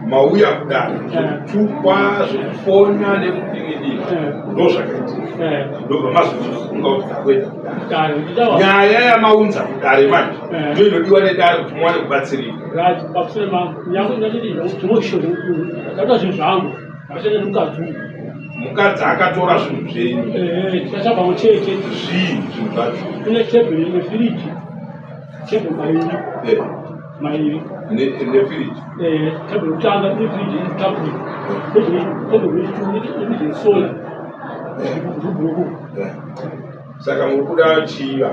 Mauya kudani chukwa zvofona nekupingira ndozvakaita ndobva mazofunga kuti takweta nyaya yamaunza kudare manje ndo inodiwa nedare kuti muwane kubatsirika mukadzi akatora zvinhu zvenyu zvii nefiriji saka muri kuda chiva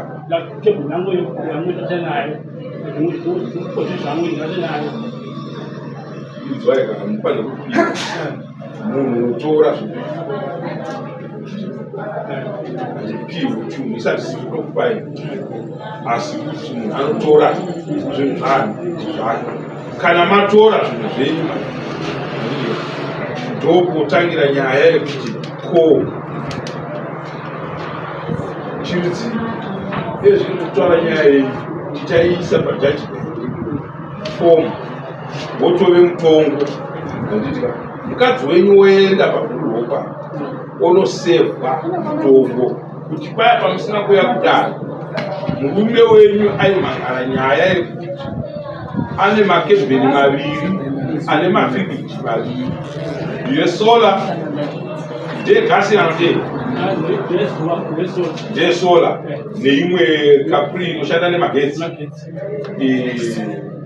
izwaika mufanira kupinda munhu unotora zvipiwo chinhu isati sikutokupai asi kuti munhu anotora zvinhu zvake kana matora zvinhu zvenyu ndokutangira nyaya yekuti ko chiudzi ezvinotora nyaya iyi tichaisa pajudgment form wotove mutongo nanditi mukadzi wenyu woenda pakuropa onosevha mutongo kuti paya pamusina kuya kudara murume wenyu aimhangara nyaya yekuti ane makebheni maviri ane mafiriji maviri yesola ndegasi anotenga ndesola neimwe kapuri inoshanda nemagetsi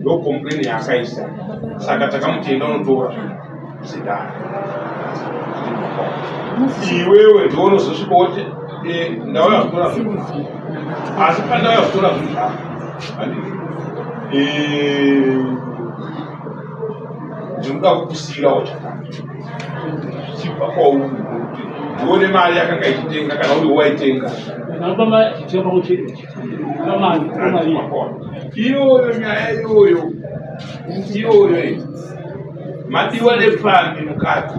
ndokompleni yaakaisa saka takamutenda unotora zedara iwewe ndounozosvika kuti ndauya kutora zvinhu asi pandauya kutora zvinhu zvako ndinoda kukusiyirawo chakati zvichibva kwauri uone mari yakanga ichitenga kana uri waitenga iyoyo nyaya iyoyo madiwa nepfambi mukati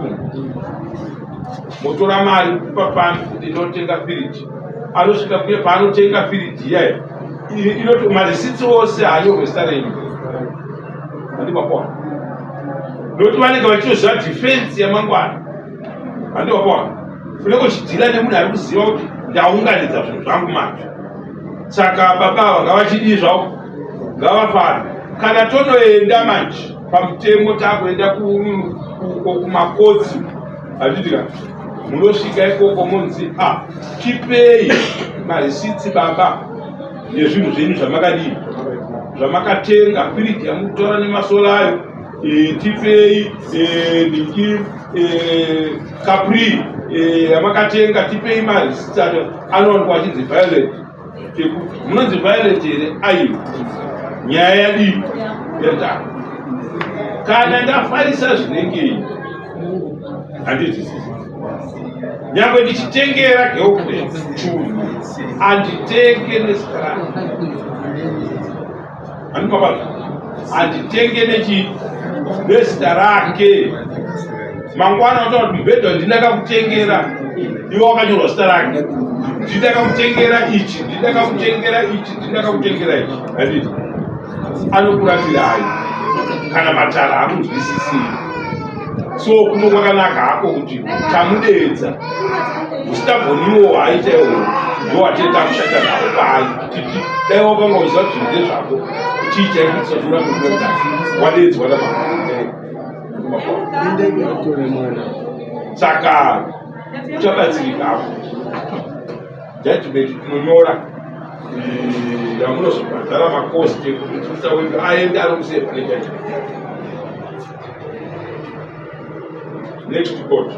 motora mari kupa pambi kuti inotenga firiji anosvika kuye paanotenga firiji iyayo inoti marisiti ose haanyorwesta renyu handipapona noti vanenge vachizoziva dhifensi yamangwana handipapona funenge uchidhila nemunhu ari kuziva kuti ndaunganidza zvinhu zvangu manje saka baba ngavachidii zvavo ngavafana kana tonoenda manje pamutemo takuenda kumakodzi hazvitika munosvika ikoko munzi tipei marisiti baba nezvinhu zvenyu zvamakadii zvamakatenga firiji yamukutora nemasola ayo tipei ndiki kapri yamakatenga tipei marisiti ayo anowanikwa achinzi violent munonzi violent here aiyo nyaya yadii yatanga kana ndafarisa zvinenge handiti nyangwe ndichitengera girlfriend chinhu handitenge nezita handipapazva handitenge nezita rake. Mangwana utaura kuti mubhedha ndindakamutengera iwe wakanyorwa zita rake, ndindakamutengera ichi, ndindakamutengera ichi, ndindakamutengera ichi. Handiti anokuratira hayi kana matara akunzwisisii. So kuno kwakanaka hako kuti tamudeedza usitagoniwo aita iwo ndowatenda kushanda nawo paari titi dai wakanga uchiziva kuti zvinde zvako uchiichaikusatura kunoda wadeedzwa saka uchabatsirikapo judgment tinonyora yamunozobhadhara makosti ekuti musa aende anokusei pane judgment. Next court.